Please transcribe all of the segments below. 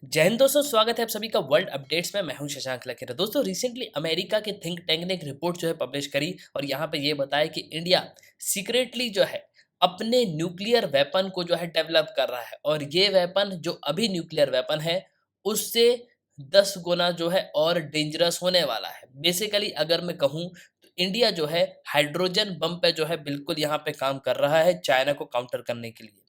जय हिंद दोस्तों, स्वागत है आप सभी का वर्ल्ड अपडेट्स में। मैं हूं शशांक लखेरा। दोस्तों, रिसेंटली अमेरिका के थिंक टैंक ने एक रिपोर्ट जो है पब्लिश करी और यहां पे ये बताया कि इंडिया सीक्रेटली जो है अपने न्यूक्लियर वेपन को जो है डेवलप कर रहा है और ये वेपन जो अभी न्यूक्लियर वेपन है उससे 10 गुना जो है और डेंजरस होने वाला है। बेसिकली अगर मैं कहूँ तो इंडिया जो है हाइड्रोजन बम पे जो है बिल्कुल यहाँ पे काम कर रहा है चाइना को काउंटर करने के लिए।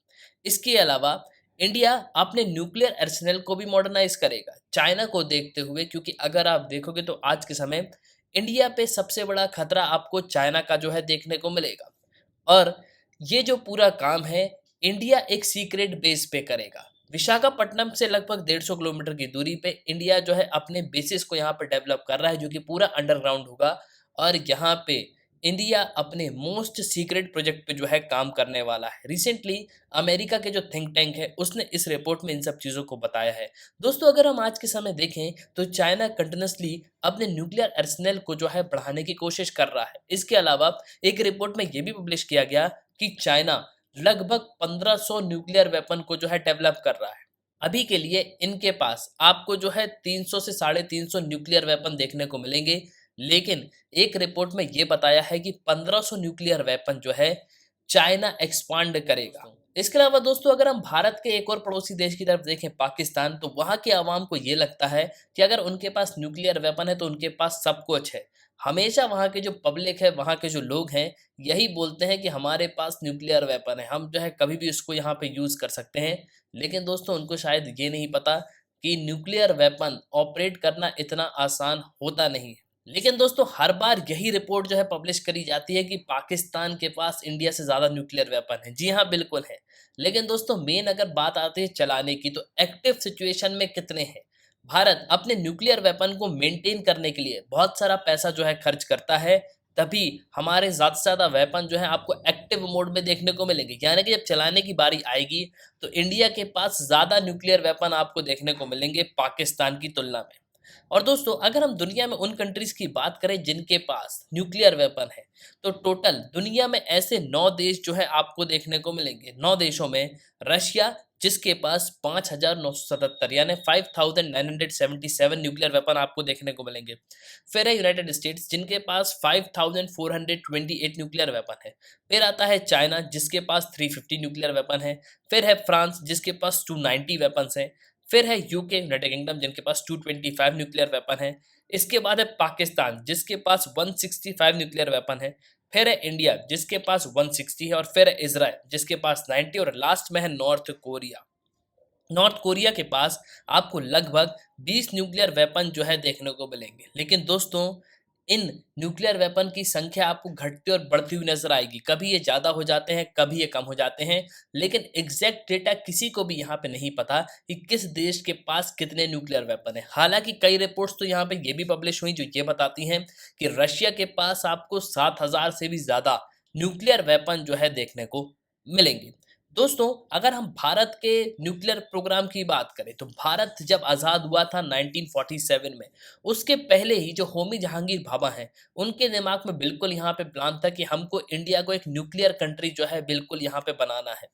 इसके अलावा इंडिया अपने न्यूक्लियर आर्सेनल को भी मॉडर्नाइज करेगा चाइना को देखते हुए, क्योंकि अगर आप देखोगे तो आज के समय इंडिया पे सबसे बड़ा खतरा आपको चाइना का जो है देखने को मिलेगा। और ये जो पूरा काम है इंडिया एक सीक्रेट बेस पे करेगा। विशाखापट्टनम से लगभग 150 किलोमीटर की दूरी पे इंडिया जो है अपने बेसिस को यहाँ पे डेवलप कर रहा है जो कि पूरा अंडरग्राउंड होगा। और यहाँ पे इंडिया अपने मोस्ट सीक्रेट प्रोजेक्ट पे जो है काम करने वाला है। रिसेंटली अमेरिका के जो थिंक टैंक है उसने इस रिपोर्ट में इन सब चीज़ों को बताया है। दोस्तों, अगर हम आज के समय देखें तो चाइना कंटिन्यूसली अपने न्यूक्लियर आर्सेनल को जो है बढ़ाने की कोशिश कर रहा है। इसके अलावा एक रिपोर्ट में ये भी पब्लिश किया गया कि चाइना लगभग 1500 न्यूक्लियर वेपन को जो है डेवलप कर रहा है। अभी के लिए इनके पास आपको जो है 300 से 350 न्यूक्लियर वेपन देखने को मिलेंगे, लेकिन एक रिपोर्ट में ये बताया है कि 1500 न्यूक्लियर वेपन जो है चाइना एक्सपांड करेगा। इसके अलावा दोस्तों, अगर हम भारत के एक और पड़ोसी देश की तरफ देखें पाकिस्तान, तो वहाँ के आवाम को ये लगता है कि अगर उनके पास न्यूक्लियर वेपन है तो उनके पास सब कुछ है। हमेशा वहाँ के जो पब्लिक है, वहाँ के जो लोग हैं, यही बोलते हैं कि हमारे पास न्यूक्लियर वेपन है, हम जो है कभी भी उसको यहाँ पे यूज़ कर सकते हैं। लेकिन दोस्तों, उनको शायद ये नहीं पता कि न्यूक्लियर वेपन ऑपरेट करना इतना आसान होता नहीं है। लेकिन दोस्तों, हर बार यही रिपोर्ट जो है पब्लिश करी जाती है कि पाकिस्तान के पास इंडिया से ज़्यादा न्यूक्लियर वेपन है। जी हाँ, बिल्कुल है। लेकिन दोस्तों, मेन अगर बात आती है चलाने की, तो एक्टिव सिचुएशन में कितने हैं। भारत अपने न्यूक्लियर वेपन को मेंटेन करने के लिए बहुत सारा पैसा जो है खर्च करता है, तभी हमारे ज़्यादा से ज़्यादा वेपन जो है आपको एक्टिव मोड में देखने को मिलेंगे। यानी कि जब चलाने की बारी आएगी तो इंडिया के पास ज़्यादा न्यूक्लियर वेपन आपको देखने को मिलेंगे पाकिस्तान की तुलना में। और दोस्तों, अगर हम दुनिया में उन कंट्रीज की बात करें जिनके पास न्यूक्लियर वेपन है, तो टोटल दुनिया में ऐसे 9 देश जो है आपको देखने को मिलेंगे। 9 देशों में रशिया, जिसके पास 5,977 यानी 5,977 न्यूक्लियर वेपन आपको देखने को मिलेंगे। फिर है यूनाइटेड स्टेट्स, जिनके पास 5,428 न्यूक्लियर वेपन है। फिर आता है चाइना, जिसके पास 350 न्यूक्लियर वेपन है। फिर है फ्रांस, जिसके पास 290 वेपन्स हैं। फिर है यूके, यूनाइटेड किंगडम, जिनके पास 225 न्यूक्लियर वेपन है। इसके बाद है पाकिस्तान, जिसके पास 165 न्यूक्लियर वेपन है। फिर है इंडिया, जिसके पास 160 है। और फिर है इसराइल, जिसके पास 90। और लास्ट में है नॉर्थ कोरिया। नॉर्थ कोरिया के पास आपको लगभग 20 न्यूक्लियर वेपन जो है देखने को मिलेंगे। लेकिन दोस्तों, इन न्यूक्लियर वेपन की संख्या आपको घटती और बढ़ती हुई नजर आएगी। कभी ये ज़्यादा हो जाते हैं, कभी ये कम हो जाते हैं। लेकिन एग्जैक्ट डेटा किसी को भी यहाँ पे नहीं पता कि किस देश के पास कितने न्यूक्लियर वेपन है। हालांकि कई रिपोर्ट्स तो यहाँ पे ये भी पब्लिश हुई जो ये बताती हैं कि रशिया के पास आपको 7,000 से भी ज़्यादा न्यूक्लियर वेपन जो है देखने को मिलेंगे। दोस्तों, अगर हम भारत के न्यूक्लियर प्रोग्राम की बात करें, तो भारत जब आज़ाद हुआ था 1947 में, उसके पहले ही जो होमी जहांगीर भाभा हैं, उनके दिमाग में बिल्कुल यहाँ पे प्लान था कि हमको इंडिया को एक न्यूक्लियर कंट्री जो है बिल्कुल यहाँ पे बनाना है।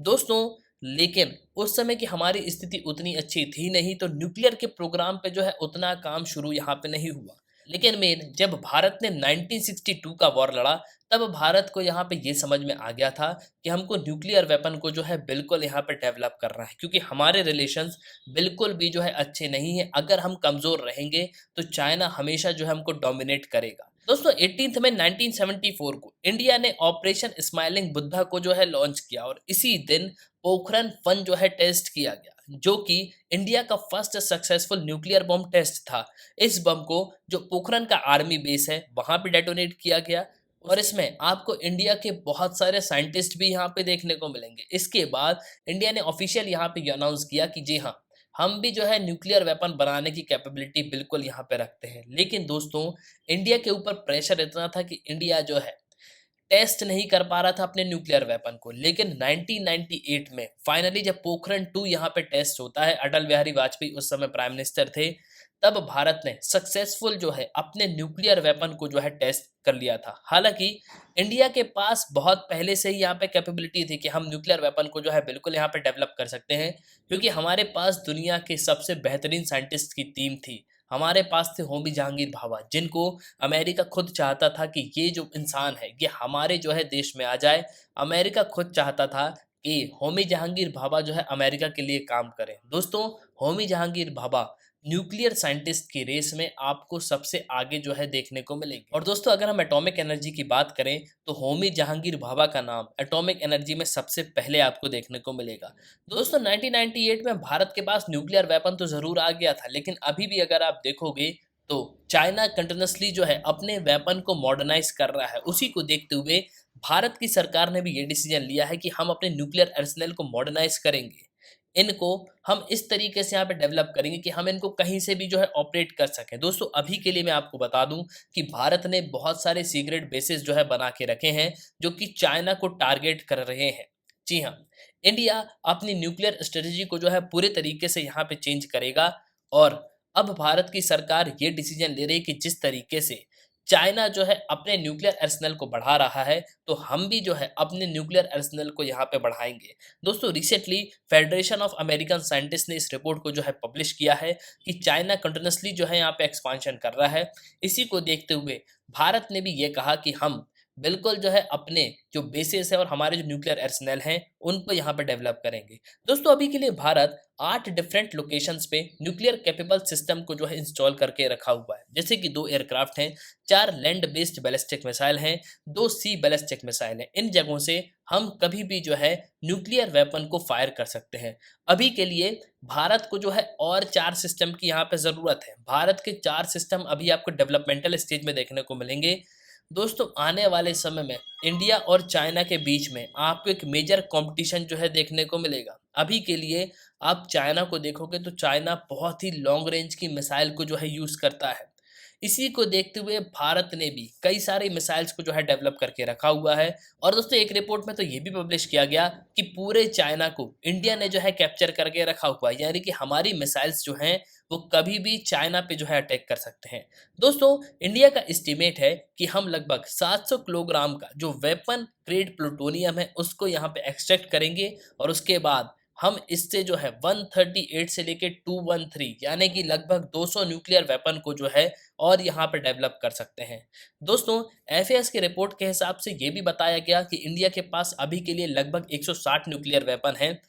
दोस्तों, लेकिन उस समय की हमारी स्थिति उतनी अच्छी थी नहीं, तो न्यूक्लियर के प्रोग्राम पे जो है उतना काम शुरू यहाँ पे नहीं हुआ। लेकिन मेन जब भारत ने 1962 का वॉर लड़ा, तब भारत को यहाँ पे ये समझ में आ गया था कि हमको न्यूक्लियर वेपन को जो है बिल्कुल यहाँ पे डेवलप करना है, क्योंकि हमारे रिलेशंस बिल्कुल भी जो है अच्छे नहीं है। अगर हम कमज़ोर रहेंगे तो चाइना हमेशा जो है हमको डोमिनेट करेगा। दोस्तों, 18 में 1974 को इंडिया ने ऑपरेशन स्माइलिंग बुद्धा को जो है लॉन्च किया और इसी दिन पोखरण 1 जो है टेस्ट किया गया, जो कि इंडिया का first successful nuclear bomb test था। इस बम को जो पोखरण का आर्मी बेस है वहां पे डेटोनेट किया गया और इसमें आपको इंडिया के बहुत सारे साइंटिस्ट भी यहाँ पे देखने को मिलेंगे। इसके बाद इंडिया ने ऑफिशियल यहाँ पे अनाउंस किया कि जी हाँ, हम भी जो है न्यूक्लियर वेपन बनाने की कैपेबिलिटी बिल्कुल यहाँ पे रखते हैं। लेकिन दोस्तों, इंडिया के ऊपर प्रेशर इतना था कि इंडिया जो है टेस्ट नहीं कर पा रहा था अपने न्यूक्लियर वेपन को। लेकिन 1998 में फाइनली जब पोखरण 2 यहाँ पे टेस्ट होता है, अटल बिहारी वाजपेयी उस समय प्राइम मिनिस्टर थे, तब भारत ने सक्सेसफुल जो है अपने न्यूक्लियर वेपन को जो है टेस्ट कर लिया था। हालांकि इंडिया के पास बहुत पहले से ही यहाँ पे कैपेबिलिटी थी कि हम न्यूक्लियर वेपन को जो है बिल्कुल यहाँ पे डेवलप कर सकते हैं, क्योंकि हमारे पास दुनिया के सबसे बेहतरीन साइंटिस्ट की टीम थी। हमारे पास थे होमी जहांगीर भाभा, जिनको अमेरिका खुद चाहता था कि ये जो इंसान है ये हमारे जो है देश में आ जाए। अमेरिका खुद चाहता था कि होमी जहांगीर भाभा जो है अमेरिका के लिए काम करें। दोस्तों, होमी जहांगीर भाभा न्यूक्लियर साइंटिस्ट की रेस में आपको सबसे आगे जो है देखने को मिलेंगे। और दोस्तों, अगर हम एटॉमिक एनर्जी की बात करें तो होमी जहांगीर भाभा का नाम एटॉमिक एनर्जी में सबसे पहले आपको देखने को मिलेगा। दोस्तों, 1998 में भारत के पास न्यूक्लियर वेपन तो जरूर आ गया था, लेकिन अभी भी अगर आप देखोगे तो चाइना कंटिन्यूसली जो है अपने वेपन को मॉडर्नाइज कर रहा है। उसी को देखते हुए भारत की सरकार ने भी ये डिसीजन लिया है कि हम अपने न्यूक्लियर आर्सेनल को मॉडर्नाइज करेंगे। इनको हम इस तरीके से यहाँ पे डेवलप करेंगे कि हम इनको कहीं से भी जो है ऑपरेट कर सकें। दोस्तों, अभी के लिए मैं आपको बता दूं कि भारत ने बहुत सारे सीक्रेट बेसिस जो है बना के रखे हैं, जो कि चाइना को टारगेट कर रहे हैं। जी हाँ, इंडिया अपनी न्यूक्लियर स्ट्रेटजी को जो है पूरे तरीके से यहाँ पे चेंज करेगा। और अब भारत की सरकार ये डिसीजन ले रही है कि जिस तरीके से चाइना जो है अपने न्यूक्लियर आर्सेनल को बढ़ा रहा है, तो हम भी जो है अपने न्यूक्लियर आर्सेनल को यहाँ पे बढ़ाएंगे। दोस्तों, recently federation of American scientist ने इस रिपोर्ट को जो है पब्लिश किया है कि चाइना कंटिन्यूसली जो है यहाँ पे एक्सपांशन कर रहा है। इसी को देखते हुए भारत ने भी ये कहा कि हम बिल्कुल जो है अपने जो बेसिस है और हमारे जो न्यूक्लियर आर्सेनल हैं उनको यहाँ पे डेवलप करेंगे। दोस्तों, अभी के लिए भारत 8 डिफरेंट लोकेशंस पे न्यूक्लियर कैपेबल सिस्टम को जो है इंस्टॉल करके रखा हुआ है, जैसे कि 2 एयरक्राफ्ट हैं, 4 लैंड बेस्ड बैलिस्टिक मिसाइल हैं, 2 सी बैलिस्टिक मिसाइल हैं। इन जगहों से हम कभी भी जो है न्यूक्लियर वेपन को फायर कर सकते हैं। अभी के लिए भारत को जो है और 4 सिस्टम की यहाँ पे ज़रूरत है। भारत के 4 सिस्टम अभी आपको डेवलपमेंटल स्टेज में देखने को मिलेंगे। दोस्तों, आने वाले समय में इंडिया और चाइना के बीच में आपको एक मेजर कंपटीशन जो है देखने को मिलेगा। अभी के लिए आप चाइना को देखोगे तो चाइना बहुत ही लॉन्ग रेंज की मिसाइल को जो है यूज़ करता है। इसी को देखते हुए भारत ने भी कई सारी मिसाइल्स को जो है डेवलप करके रखा हुआ है। और दोस्तों, एक रिपोर्ट में तो ये भी पब्लिश किया गया कि पूरे चाइना को इंडिया ने जो है कैप्चर करके रखा हुआ है, यानी कि हमारी मिसाइल्स जो हैं वो कभी भी चाइना पे जो है अटैक कर सकते हैं। दोस्तों, इंडिया का एस्टिमेट है कि हम लगभग 700 किलोग्राम का जो वेपन ग्रेड प्लूटोनियम है उसको यहाँ पे एक्सट्रैक्ट करेंगे, और उसके बाद हम इससे जो है 138 से लेके 213 यानी कि लगभग 200 न्यूक्लियर वेपन को जो है और यहाँ पे डेवलप कर सकते हैं। दोस्तों, एफएएस की रिपोर्ट के हिसाब से ये भी बताया गया कि इंडिया के पास अभी के लिए लगभग 160 न्यूक्लियर वेपन हैं।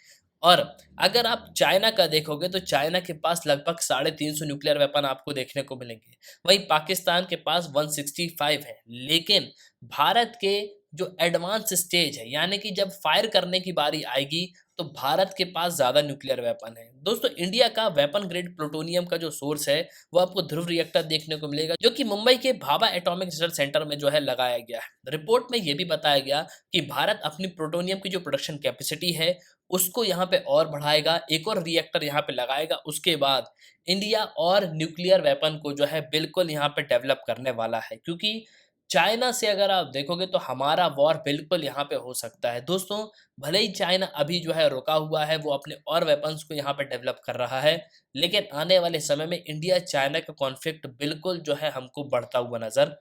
और अगर आप चाइना का देखोगे तो चाइना के पास लगभग 350 न्यूक्लियर वेपन आपको देखने को मिलेंगे। वहीं पाकिस्तान के पास 165 है। लेकिन भारत के जो एडवांस स्टेज है, यानी कि जब फायर करने की बारी आएगी तो भारत के पास ज़्यादा न्यूक्लियर वेपन है। दोस्तों, इंडिया का वेपन ग्रेड प्लूटोनियम का जो सोर्स है वो आपको ध्रुव रिएक्टर देखने को मिलेगा, जो कि मुंबई के भाभा एटॉमिक रिसर्च सेंटर में जो है लगाया गया है। रिपोर्ट में ये भी बताया गया कि भारत अपनी प्लूटोनियम की जो प्रोडक्शन कैपेसिटी है उसको यहाँ पे और बढ़ाएगा, एक और रिएक्टर यहाँ पे लगाएगा। उसके बाद इंडिया और न्यूक्लियर वेपन को जो है बिल्कुल यहाँ पे डेवलप करने वाला है, क्योंकि चाइना से अगर आप देखोगे तो हमारा वॉर बिल्कुल यहाँ पे हो सकता है। दोस्तों, भले ही चाइना अभी जो है रुका हुआ है, वो अपने और वेपन्स को यहाँ पे डेवलप कर रहा है, लेकिन आने वाले समय में इंडिया चाइना का कॉन्फ्लिक्ट बिल्कुल जो है हमको बढ़ता हुआ नजर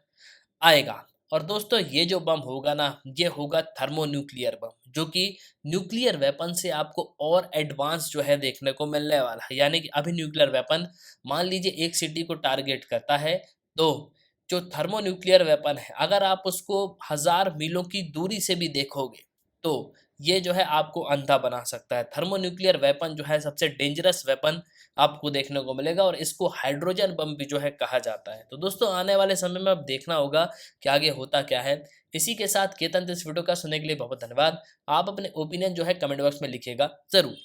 आएगा। और दोस्तों, ये जो बम होगा ना, ये होगा थर्मोन्यूक्लियर बम, जो कि न्यूक्लियर वेपन से आपको और एडवांस जो है देखने को मिलने वाला है। यानी कि अभी न्यूक्लियर वेपन मान लीजिए एक सिटी को टारगेट करता है, तो जो थर्मोन्यूक्लियर वेपन है अगर आप उसको 1000 मीलों की दूरी से भी देखोगे तो ये जो है आपको अंधा बना सकता है। थर्मोन्यूक्लियर वेपन जो है सबसे डेंजरस वेपन आपको देखने को मिलेगा, और इसको हाइड्रोजन बम भी जो है कहा जाता है। तो दोस्तों, आने वाले समय में अब देखना होगा कि आगे होता क्या है। इसी के साथ केतन, इस वीडियो का सुनने के लिए बहुत धन्यवाद। आप अपने ओपिनियन जो है कमेंट बॉक्स में लिखिएगा ज़रूर।